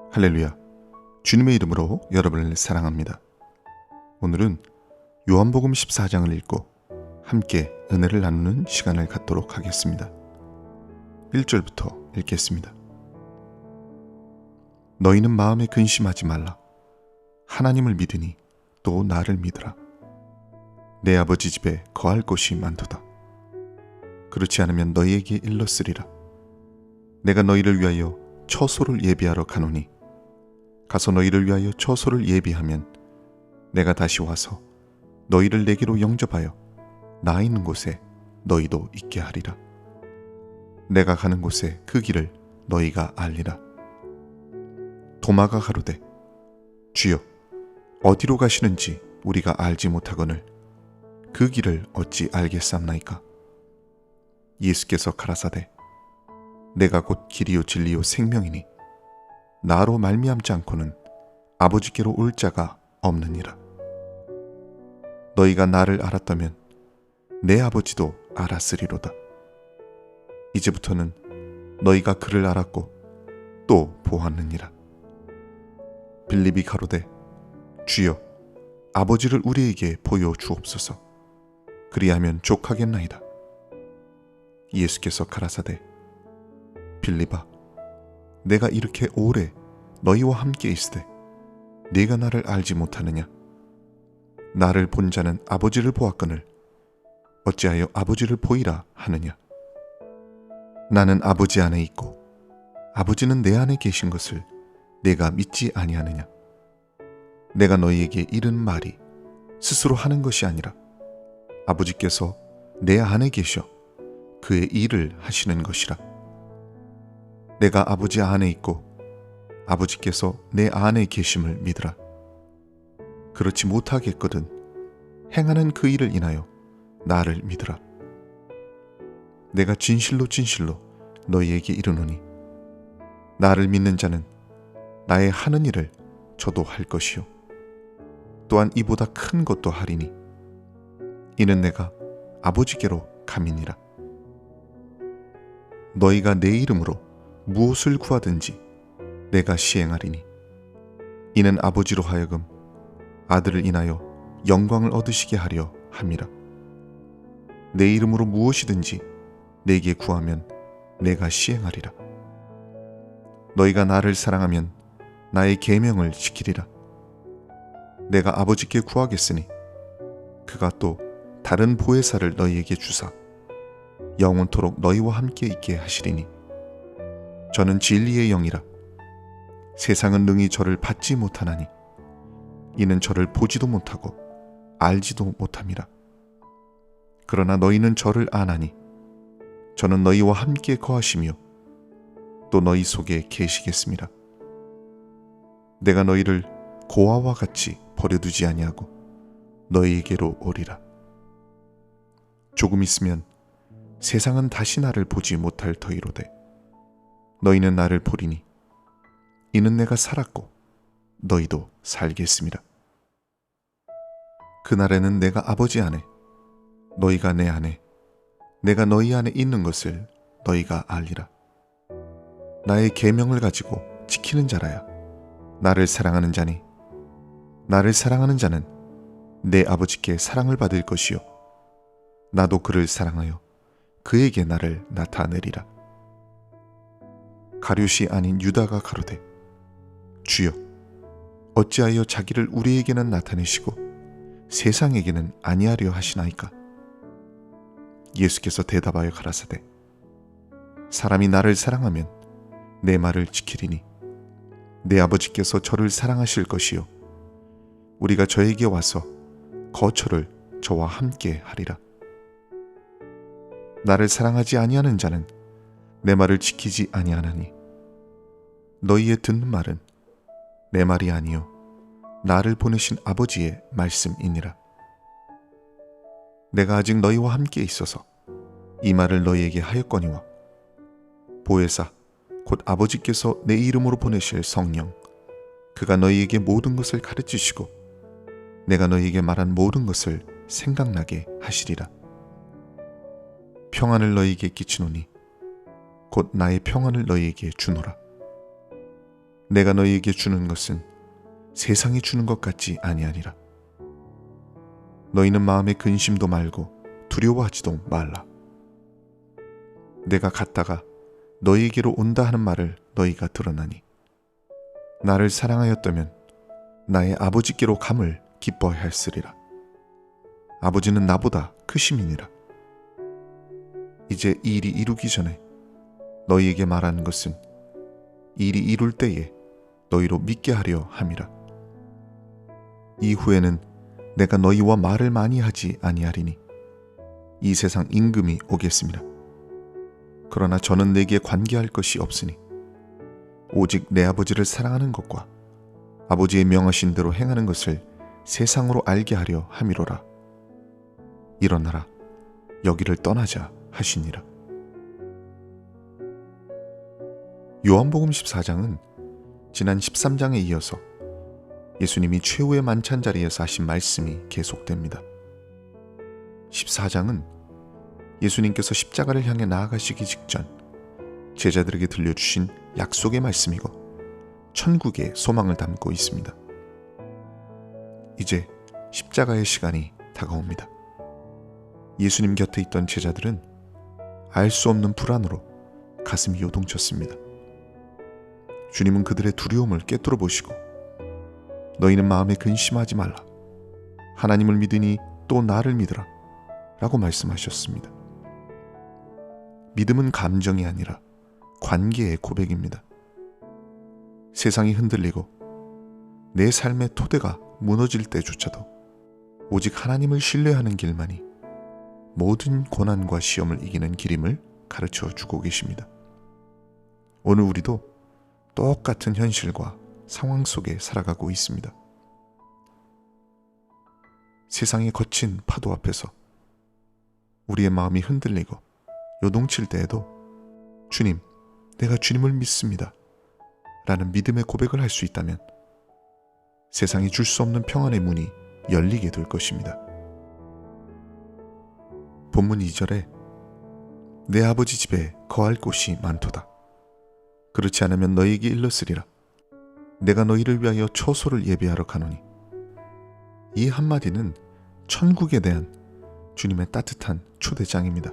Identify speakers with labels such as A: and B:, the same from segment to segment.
A: 할렐루야. 주님의 이름으로 여러분을 사랑합니다. 오늘은 요한복음 14장을 읽고 함께 은혜를 나누는 시간을 갖도록 하겠습니다. 1절부터 읽겠습니다. 너희는 마음에 근심하지 말라. 하나님을 믿으니 또 나를 믿으라. 내 아버지 집에 거할 곳이 많도다. 그렇지 않으면 너희에게 일렀으리라. 내가 너희를 위하여 처소를 예비하러 가노니 가서 너희를 위하여 처소를 예비하면 내가 다시 와서 너희를 내게로 영접하여 나 있는 곳에 너희도 있게 하리라. 내가 가는 곳에 그 길을 너희가 알리라. 도마가 가로되 주여 어디로 가시는지 우리가 알지 못하거늘 그 길을 어찌 알겠사옵나이까. 예수께서 가라사대 내가 곧 길이요 진리요 생명이니 나로 말미암지 않고는 아버지께로 올 자가 없느니라. 너희가 나를 알았다면 내 아버지도 알았으리로다. 이제부터는 너희가 그를 알았고 또 보았느니라. 빌립이 가로되 주여 아버지를 우리에게 보여 주옵소서. 그리하면 족하겠나이다. 예수께서 가라사대 빌립아 내가 이렇게 오래 너희와 함께 있으되 네가 나를 알지 못하느냐. 나를 본 자는 아버지를 보았거늘 어찌하여 아버지를 보이라 하느냐. 나는 아버지 안에 있고 아버지는 내 안에 계신 것을 내가 믿지 아니하느냐. 내가 너희에게 이른 말이 스스로 하는 것이 아니라 아버지께서 내 안에 계셔 그의 일을 하시는 것이라. 내가 아버지 안에 있고 아버지께서 내 안에 계심을 믿으라. 그렇지 못하겠거든 행하는 그 일을 인하여 나를 믿으라. 내가 진실로 진실로 너희에게 이르노니 나를 믿는 자는 나의 하는 일을 저도 할 것이요 또한 이보다 큰 것도 하리니 이는 내가 아버지께로 감이니라. 너희가 내 이름으로 무엇을 구하든지 내가 시행하리니 이는 아버지로 하여금 아들을 인하여 영광을 얻으시게 하려 함이라. 내 이름으로 무엇이든지 내게 구하면 내가 시행하리라. 너희가 나를 사랑하면 나의 계명을 지키리라. 내가 아버지께 구하겠으니 그가 또 다른 보혜사를 너희에게 주사 영원토록 너희와 함께 있게 하시리니 저는 진리의 영이라. 세상은 능히 저를 받지 못하나니 이는 저를 보지도 못하고 알지도 못함이라. 그러나 너희는 저를 아나니 저는 너희와 함께 거하시며 또 너희 속에 계시겠습니다. 내가 너희를 고아와 같이 버려두지 아니하고 너희에게로 오리라. 조금 있으면 세상은 다시 나를 보지 못할 터이로되 너희는 나를 보리니 이는 내가 살았고 너희도 살겠습니다. 그날에는 내가 아버지 안에 너희가 내 안에 내가 너희 안에 있는 것을 너희가 알리라. 나의 계명을 가지고 지키는 자라야 나를 사랑하는 자니 나를 사랑하는 자는 내 아버지께 사랑을 받을 것이요 나도 그를 사랑하여 그에게 나를 나타내리라. 가룟이 아닌 유다가 가로되 주여 어찌하여 자기를 우리에게는 나타내시고 세상에게는 아니하려 하시나이까. 예수께서 대답하여 가라사대 사람이 나를 사랑하면 내 말을 지키리니 내 아버지께서 저를 사랑하실 것이요 우리가 저에게 와서 거처를 저와 함께 하리라. 나를 사랑하지 아니하는 자는 내 말을 지키지 아니하나니 너희의 듣는 말은 내 말이 아니요 나를 보내신 아버지의 말씀이니라. 내가 아직 너희와 함께 있어서 이 말을 너희에게 하였거니와 보혜사 곧 아버지께서 내 이름으로 보내실 성령 그가 너희에게 모든 것을 가르치시고 내가 너희에게 말한 모든 것을 생각나게 하시리라. 평안을 너희에게 끼치노니 곧 나의 평안을 너희에게 주노라. 내가 너희에게 주는 것은 세상이 주는 것 같지 아니하니라. 너희는 마음에 근심도 말고 두려워하지도 말라. 내가 갔다가 너희에게로 온다 하는 말을 너희가 들었나니 나를 사랑하였다면 나의 아버지께로 감을 기뻐하였으리라. 아버지는 나보다 크심이니라. 이제 이 일이 이루기 전에 너희에게 말하는 것은 일이 이룰 때에 너희로 믿게 하려 함이라. 이후에는 내가 너희와 말을 많이 하지 아니하리니 이 세상 임금이 오겠습니다. 그러나 저는 내게 관계할 것이 없으니 오직 내 아버지를 사랑하는 것과 아버지의 명하신 대로 행하는 것을 세상으로 알게 하려 함이로라. 일어나라, 여기를 떠나자 하시니라. 요한복음 14장은 지난 13장에 이어서 예수님이 최후의 만찬 자리에서 하신 말씀이 계속됩니다. 14장은 예수님께서 십자가를 향해 나아가시기 직전 제자들에게 들려주신 약속의 말씀이고 천국의 소망을 담고 있습니다. 이제 십자가의 시간이 다가옵니다. 예수님 곁에 있던 제자들은 알 수 없는 불안으로 가슴이 요동쳤습니다. 주님은 그들의 두려움을 꿰뚫어 보시고 너희는 마음에 근심하지 말라. 하나님을 믿으니 또 나를 믿으라 라고 말씀하셨습니다. 믿음은 감정이 아니라 관계의 고백입니다. 세상이 흔들리고 내 삶의 토대가 무너질 때조차도 오직 하나님을 신뢰하는 길만이 모든 고난과 시험을 이기는 길임을 가르쳐 주고 계십니다. 오늘 우리도 똑같은 현실과 상황 속에 살아가고 있습니다. 세상의 거친 파도 앞에서 우리의 마음이 흔들리고 요동칠 때에도 주님, 내가 주님을 믿습니다 라는 믿음의 고백을 할 수 있다면 세상이 줄 수 없는 평안의 문이 열리게 될 것입니다. 본문 2절에 내 아버지 집에 거할 곳이 많도다. 그렇지 않으면 너희에게 일렀으리라. 내가 너희를 위하여 처소를 예비하러 가노니. 이 한마디는 천국에 대한 주님의 따뜻한 초대장입니다.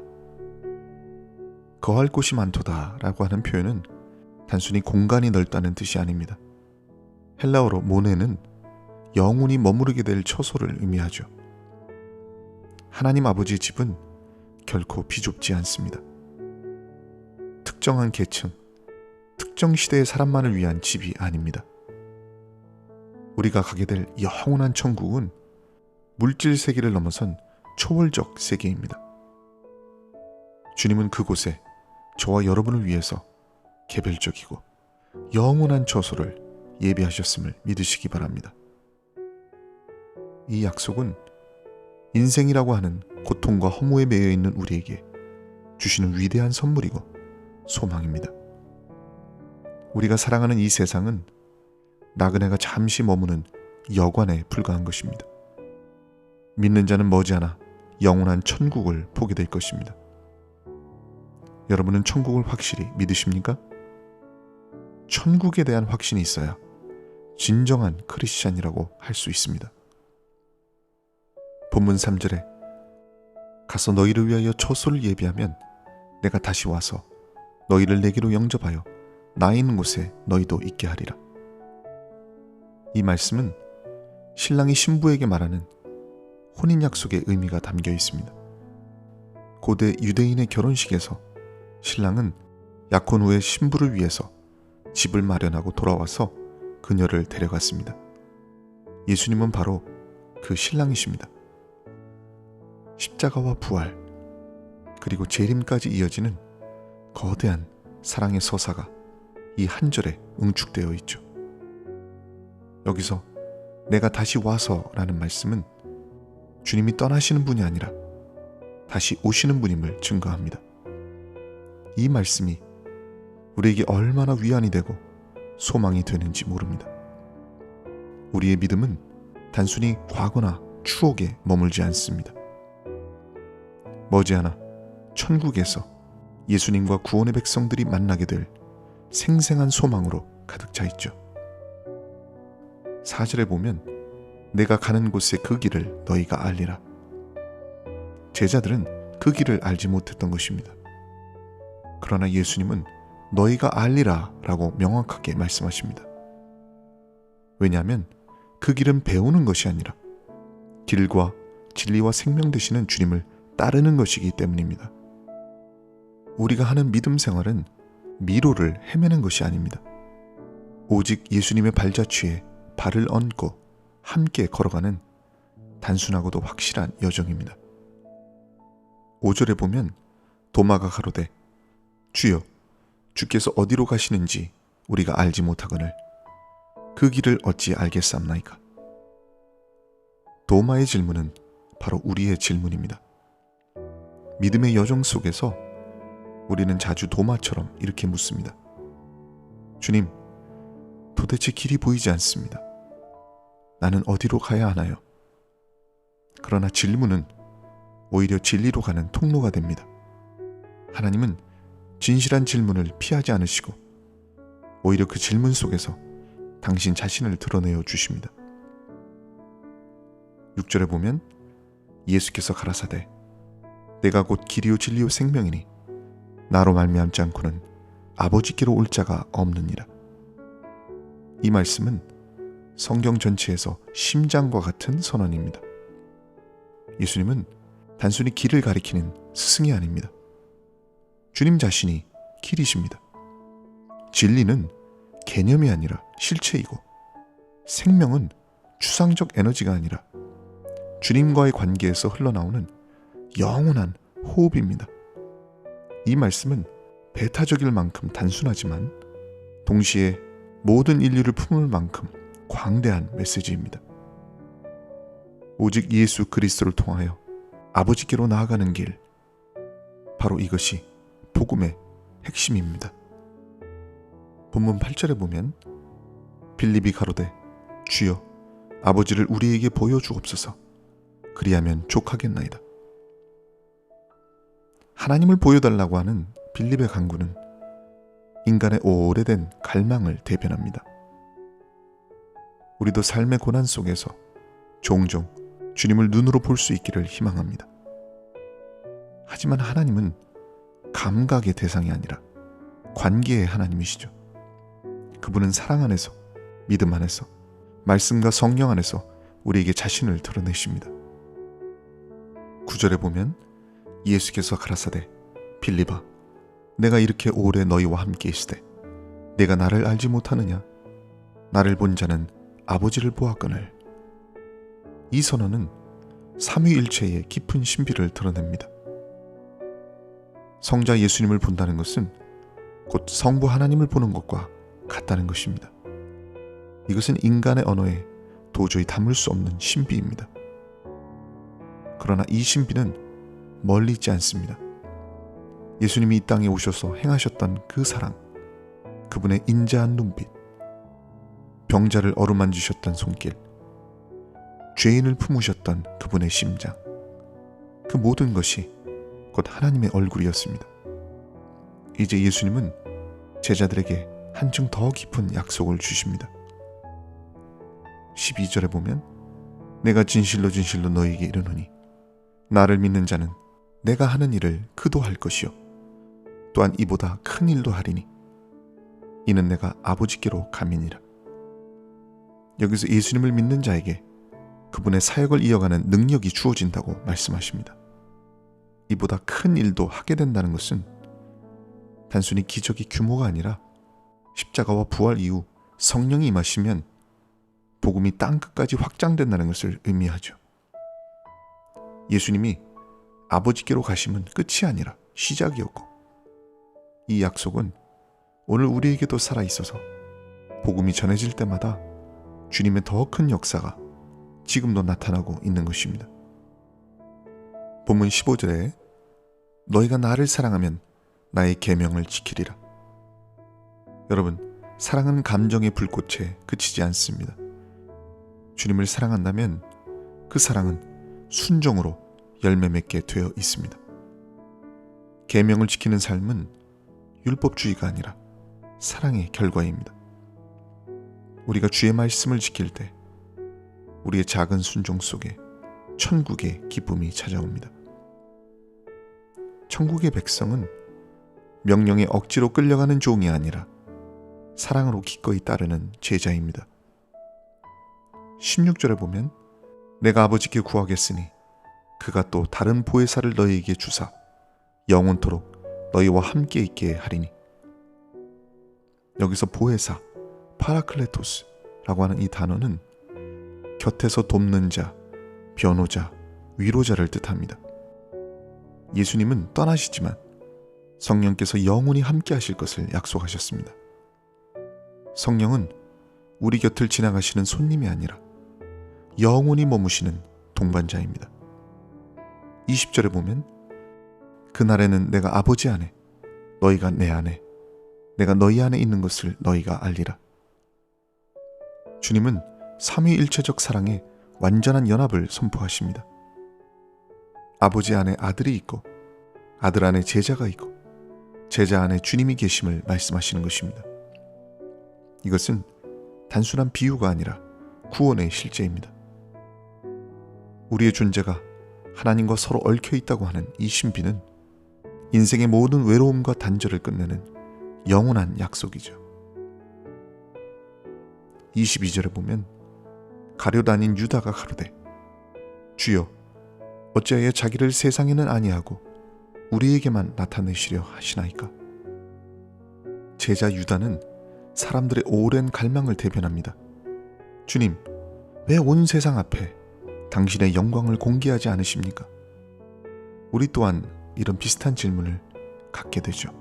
A: 거할 곳이 많도다 라고 하는 표현은 단순히 공간이 넓다는 뜻이 아닙니다. 헬라어로 모네는 영원히 머무르게 될 처소를 의미하죠. 하나님 아버지의 집은 결코 비좁지 않습니다. 특정한 계층, 특정 시대의 사람만을 위한 집이 아닙니다. 우리가 가게 될 영원한 천국은 물질 세계를 넘어선 초월적 세계입니다. 주님은 그곳에 저와 여러분을 위해서 개별적이고 영원한 처소를 예비하셨음을 믿으시기 바랍니다. 이 약속은 인생이라고 하는 고통과 허무에 매여 있는 우리에게 주시는 위대한 선물이고 소망입니다. 우리가 사랑하는 이 세상은 나그네가 잠시 머무는 여관에 불과한 것입니다. 믿는 자는 머지않아 영원한 천국을 보게 될 것입니다. 여러분은 천국을 확실히 믿으십니까? 천국에 대한 확신이 있어야 진정한 크리스찬이라고 할 수 있습니다. 본문 3절에 가서 너희를 위하여 처소를 예비하면 내가 다시 와서 너희를 내게로 영접하여 나 있는 곳에 너희도 있게 하리라. 이 말씀은 신랑이 신부에게 말하는 혼인약속의 의미가 담겨 있습니다. 고대 유대인의 결혼식에서 신랑은 약혼 후에 신부를 위해서 집을 마련하고 돌아와서 그녀를 데려갔습니다. 예수님은 바로 그 신랑이십니다. 십자가와 부활, 그리고 재림까지 이어지는 거대한 사랑의 서사가 이 한 절에 응축되어 있죠. 여기서 내가 다시 와서 라는 말씀은 주님이 떠나시는 분이 아니라 다시 오시는 분임을 증거합니다. 이 말씀이 우리에게 얼마나 위안이 되고 소망이 되는지 모릅니다. 우리의 믿음은 단순히 과거나 추억에 머물지 않습니다. 머지않아 천국에서 예수님과 구원의 백성들이 만나게 될 생생한 소망으로 가득 차 있죠. 4절에 보면 내가 가는 곳의 그 길을 너희가 알리라. 제자들은 그 길을 알지 못했던 것입니다. 그러나 예수님은 너희가 알리라 라고 명확하게 말씀하십니다. 왜냐하면 그 길은 배우는 것이 아니라 길과 진리와 생명 되시는 주님을 따르는 것이기 때문입니다. 우리가 하는 믿음 생활은 미로를 헤매는 것이 아닙니다. 오직 예수님의 발자취에 발을 얹고 함께 걸어가는 단순하고도 확실한 여정입니다. 5절에 보면 도마가 가로되 주여 주께서 어디로 가시는지 우리가 알지 못하거늘 그 길을 어찌 알겠사옵나이까. 도마의 질문은 바로 우리의 질문입니다. 믿음의 여정 속에서 우리는 자주 도마처럼 이렇게 묻습니다. 주님, 도대체 길이 보이지 않습니다. 나는 어디로 가야 하나요? 그러나 질문은 오히려 진리로 가는 통로가 됩니다. 하나님은 진실한 질문을 피하지 않으시고 오히려 그 질문 속에서 당신 자신을 드러내어 주십니다. 6절에 보면 예수께서 가라사대 내가 곧 길이요 진리요 생명이니 나로 말미암지 않고는 아버지께로 올 자가 없느니라. 이 말씀은 성경 전체에서 심장과 같은 선언입니다. 예수님은 단순히 길을 가리키는 스승이 아닙니다. 주님 자신이 길이십니다. 진리는 개념이 아니라 실체이고 생명은 추상적 에너지가 아니라 주님과의 관계에서 흘러나오는 영원한 호흡입니다. 이 말씀은 배타적일 만큼 단순하지만 동시에 모든 인류를 품을 만큼 광대한 메시지입니다. 오직 예수 그리스도를 통하여 아버지께로 나아가는 길, 바로 이것이 복음의 핵심입니다. 본문 8절에 보면 빌립이 가로되 주여 아버지를 우리에게 보여주옵소서 그리하면 족하겠나이다. 하나님을 보여달라고 하는 빌립의 간구는 인간의 오래된 갈망을 대변합니다. 우리도 삶의 고난 속에서 종종 주님을 눈으로 볼 수 있기를 희망합니다. 하지만 하나님은 감각의 대상이 아니라 관계의 하나님이시죠. 그분은 사랑 안에서, 믿음 안에서, 말씀과 성령 안에서 우리에게 자신을 드러내십니다. 9절에 보면 예수께서 가라사대 빌립아 내가 이렇게 오래 너희와 함께 있으되 내가 나를 알지 못하느냐? 나를 본 자는 아버지를 보았거늘. 이 선언은 삼위일체의 깊은 신비를 드러냅니다. 성자 예수님을 본다는 것은 곧 성부 하나님을 보는 것과 같다는 것입니다. 이것은 인간의 언어에 도저히 담을 수 없는 신비입니다. 그러나 이 신비는 멀리 있지 않습니다. 예수님이 이 땅에 오셔서 행하셨던 그 사랑, 그분의 인자한 눈빛, 병자를 어루만지셨던 손길, 죄인을 품으셨던 그분의 심장, 그 모든 것이 곧 하나님의 얼굴이었습니다. 이제 예수님은 제자들에게 한층 더 깊은 약속을 주십니다. 12절에 보면 내가 진실로 진실로 너희에게 이르노니 나를 믿는 자는 내가 하는 일을 그도 할 것이요 또한 이보다 큰 일도 하리니 이는 내가 아버지께로 감이니라. 여기서 예수님을 믿는 자에게 그분의 사역을 이어가는 능력이 주어진다고 말씀하십니다. 이보다 큰 일도 하게 된다는 것은 단순히 기적의 규모가 아니라 십자가와 부활 이후 성령이 임하시면 복음이 땅끝까지 확장된다는 것을 의미하죠. 예수님이 아버지께로 가심은 끝이 아니라 시작이었고 이 약속은 오늘 우리에게도 살아있어서 복음이 전해질 때마다 주님의 더 큰 역사가 지금도 나타나고 있는 것입니다. 본문 15절에 너희가 나를 사랑하면 나의 계명을 지키리라. 여러분, 사랑은 감정의 불꽃에 그치지 않습니다. 주님을 사랑한다면 그 사랑은 순종으로 열매 맺게 되어 있습니다. 계명을 지키는 삶은 율법주의가 아니라 사랑의 결과입니다. 우리가 주의 말씀을 지킬 때 우리의 작은 순종 속에 천국의 기쁨이 찾아옵니다. 천국의 백성은 명령에 억지로 끌려가는 종이 아니라 사랑으로 기꺼이 따르는 제자입니다. 16절에 보면 내가 아버지께 구하겠으니 그가 또 다른 보혜사를 너희에게 주사 영원토록 너희와 함께 있게 하리니. 여기서 보혜사, 파라클레토스라고 하는 이 단어는 곁에서 돕는 자, 변호자, 위로자를 뜻합니다. 예수님은 떠나시지만 성령께서 영원히 함께 하실 것을 약속하셨습니다. 성령은 우리 곁을 지나가시는 손님이 아니라 영원히 머무시는 동반자입니다. 20절에 보면 그날에는 내가 아버지 안에, 너희가 내 안에, 내가 너희 안에 있는 것을 너희가 알리라. 주님은 삼위일체적 사랑의 완전한 연합을 선포하십니다. 아버지 안에 아들이 있고 아들 안에 제자가 있고 제자 안에 주님이 계심을 말씀하시는 것입니다. 이것은 단순한 비유가 아니라 구원의 실제입니다. 우리의 존재가 하나님과 서로 얽혀 있다고 하는 이 신비는 인생의 모든 외로움과 단절을 끝내는 영원한 약속이죠. 22절에 보면 가룟다닌 유다가 가로되 주여 어찌하여 자기를 세상에는 아니하고 우리에게만 나타내시려 하시나이까. 제자 유다는 사람들의 오랜 갈망을 대변합니다. 주님, 왜 온 세상 앞에 당신의 영광을 공개하지 않으십니까? 우리 또한 이런 비슷한 질문을 갖게 되죠.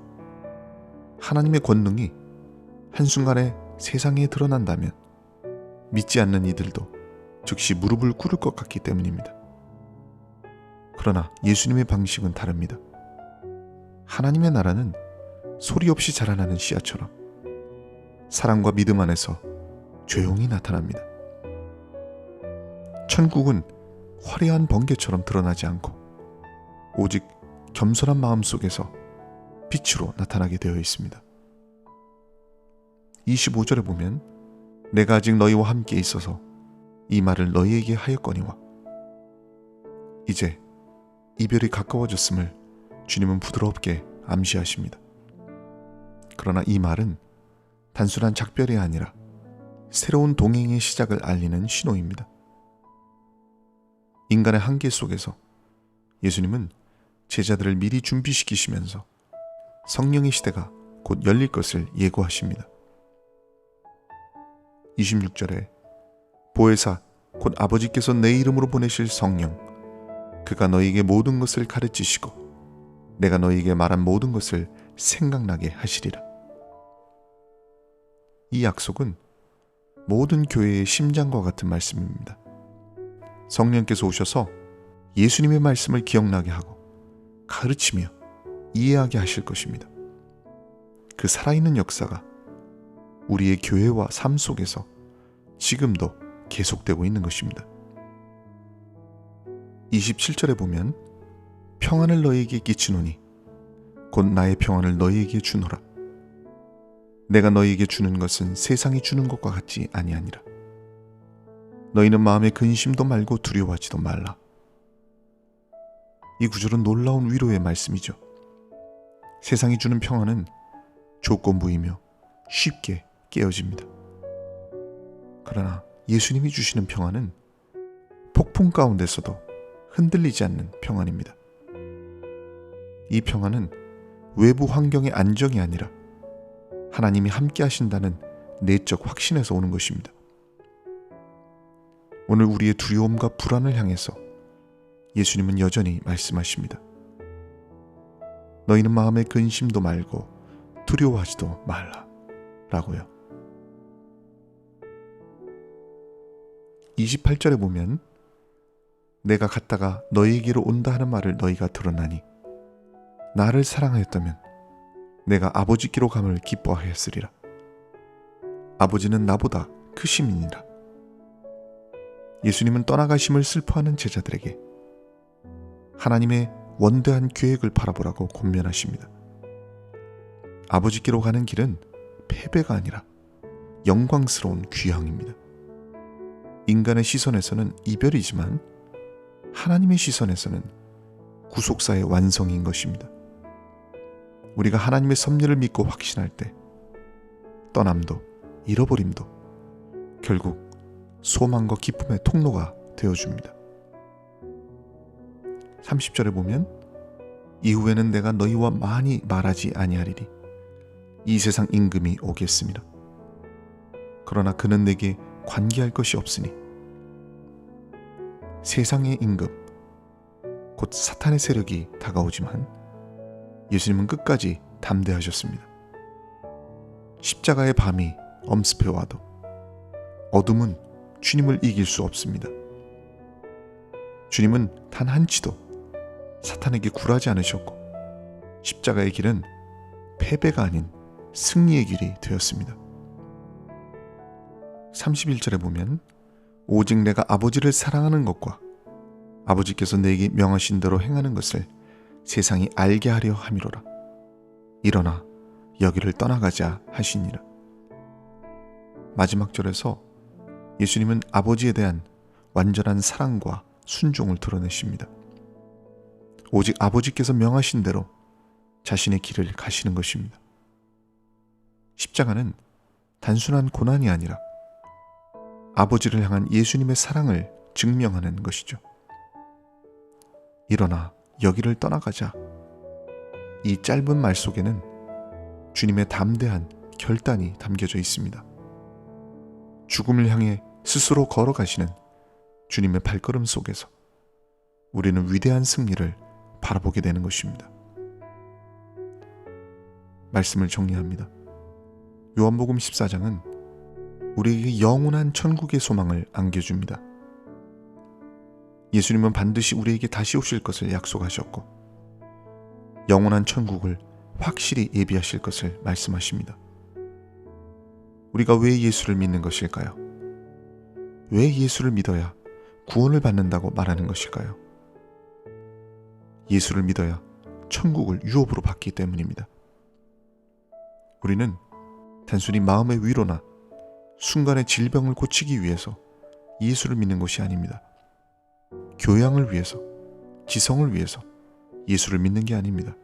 A: 하나님의 권능이 한순간에 세상에 드러난다면 믿지 않는 이들도 즉시 무릎을 꿇을 것 같기 때문입니다. 그러나 예수님의 방식은 다릅니다. 하나님의 나라는 소리 없이 자라나는 씨앗처럼 사랑과 믿음 안에서 조용히 나타납니다. 천국은 화려한 번개처럼 드러나지 않고 오직 겸손한 마음 속에서 빛으로 나타나게 되어 있습니다. 25절에 보면 내가 아직 너희와 함께 있어서 이 말을 너희에게 하였거니와. 이제 이별이 가까워졌음을 주님은 부드럽게 암시하십니다. 그러나 이 말은 단순한 작별이 아니라 새로운 동행의 시작을 알리는 신호입니다. 인간의 한계 속에서 예수님은 제자들을 미리 준비시키시면서 성령의 시대가 곧 열릴 것을 예고하십니다. 26절에 보혜사 곧 아버지께서 내 이름으로 보내실 성령 그가 너희에게 모든 것을 가르치시고 내가 너희에게 말한 모든 것을 생각나게 하시리라. 이 약속은 모든 교회의 심장과 같은 말씀입니다. 성령께서 오셔서 예수님의 말씀을 기억나게 하고 가르치며 이해하게 하실 것입니다. 그 살아있는 역사가 우리의 교회와 삶 속에서 지금도 계속되고 있는 것입니다. 27절에 보면 평안을 너희에게 끼치노니 곧 나의 평안을 너희에게 주노라. 내가 너희에게 주는 것은 세상이 주는 것과 같지 아니하니라. 너희는 마음에 근심도 말고 두려워하지도 말라. 이 구절은 놀라운 위로의 말씀이죠. 세상이 주는 평안은 조건부이며 쉽게 깨어집니다. 그러나 예수님이 주시는 평안은 폭풍 가운데서도 흔들리지 않는 평안입니다. 이 평안은 외부 환경의 안정이 아니라 하나님이 함께 하신다는 내적 확신에서 오는 것입니다. 오늘 우리의 두려움과 불안을 향해서 예수님은 여전히 말씀하십니다. 너희는 마음에 근심도 말고 두려워하지도 말라 라고요. 28절에 보면 내가 갔다가 너희에게로 온다 하는 말을 너희가 들었나니 나를 사랑하였다면 내가 아버지께로 감을 기뻐하였으리라. 아버지는 나보다 크심이니라. 예수님은 떠나가심을 슬퍼하는 제자들에게 하나님의 원대한 계획을 바라보라고 권면하십니다. 아버지께로 가는 길은 패배가 아니라 영광스러운 귀향입니다. 인간의 시선에서는 이별이지만 하나님의 시선에서는 구속사의 완성인 것입니다. 우리가 하나님의 섭리를 믿고 확신할 때 떠남도 잃어버림도 결국 소망과 기쁨의 통로가 되어줍니다. 30절에 보면 이후에는 내가 너희와 많이 말하지 아니하리니 이 세상 임금이 오겠습니다. 그러나 그는 내게 관계할 것이 없으니 세상의 임금 곧 사탄의 세력이 다가오지만 예수님은 끝까지 담대하셨습니다. 십자가의 밤이 엄습해 와도 어둠은 주님을 이길 수 없습니다. 주님은 단 한치도 사탄에게 굴하지 않으셨고 십자가의 길은 패배가 아닌 승리의 길이 되었습니다. 31절에 보면 오직 내가 아버지를 사랑하는 것과 아버지께서 내게 명하신 대로 행하는 것을 세상이 알게 하려 함이로라. 일어나 여기를 떠나가자 하시니라. 마지막 절에서 예수님은 아버지에 대한 완전한 사랑과 순종을 드러내십니다. 오직 아버지께서 명하신 대로 자신의 길을 가시는 것입니다. 십자가는 단순한 고난이 아니라 아버지를 향한 예수님의 사랑을 증명하는 것이죠. 일어나 여기를 떠나가자. 이 짧은 말 속에는 주님의 담대한 결단이 담겨져 있습니다. 죽음을 향해 스스로 걸어가시는 주님의 발걸음 속에서 우리는 위대한 승리를 바라보게 되는 것입니다. 말씀을 정리합니다. 요한복음 14장은 우리에게 영원한 천국의 소망을 안겨줍니다. 예수님은 반드시 우리에게 다시 오실 것을 약속하셨고 영원한 천국을 확실히 예비하실 것을 말씀하십니다. 우리가 왜 예수를 믿는 것일까요? 왜 예수를 믿어야 구원을 받는다고 말하는 것일까요? 예수를 믿어야 천국을 유업으로 받기 때문입니다. 우리는 단순히 마음의 위로나 순간의 질병을 고치기 위해서 예수를 믿는 것이 아닙니다. 교양을 위해서, 지성을 위해서 예수를 믿는 게 아닙니다.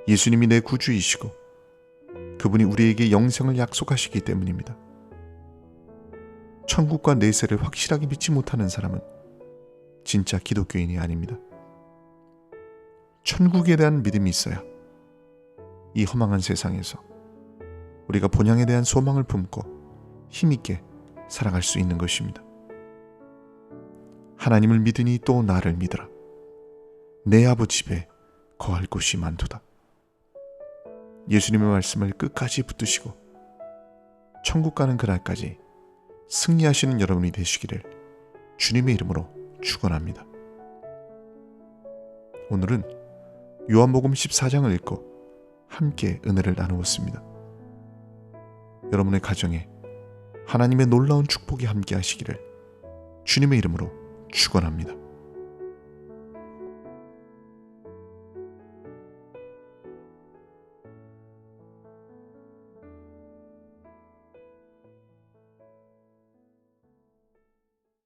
A: 예수님이 내 구주이시고 그분이 우리에게 영생을 약속하시기 때문입니다. 천국과 내세를 확실하게 믿지 못하는 사람은 진짜 기독교인이 아닙니다. 천국에 대한 믿음이 있어야 이 허망한 세상에서 우리가 본향에 대한 소망을 품고 힘있게 살아갈 수 있는 것입니다. 하나님을 믿으니 또 나를 믿으라. 내 아버지 집에 거할 곳이 많도다. 예수님의 말씀을 끝까지 붙드시고 천국 가는 그날까지 승리하시는 여러분이 되시기를 주님의 이름으로 축원합니다. 오늘은 요한복음 14장을 읽고 함께 은혜를 나누었습니다. 여러분의 가정에 하나님의 놀라운 축복이 함께 하시기를 주님의 이름으로 축원합니다.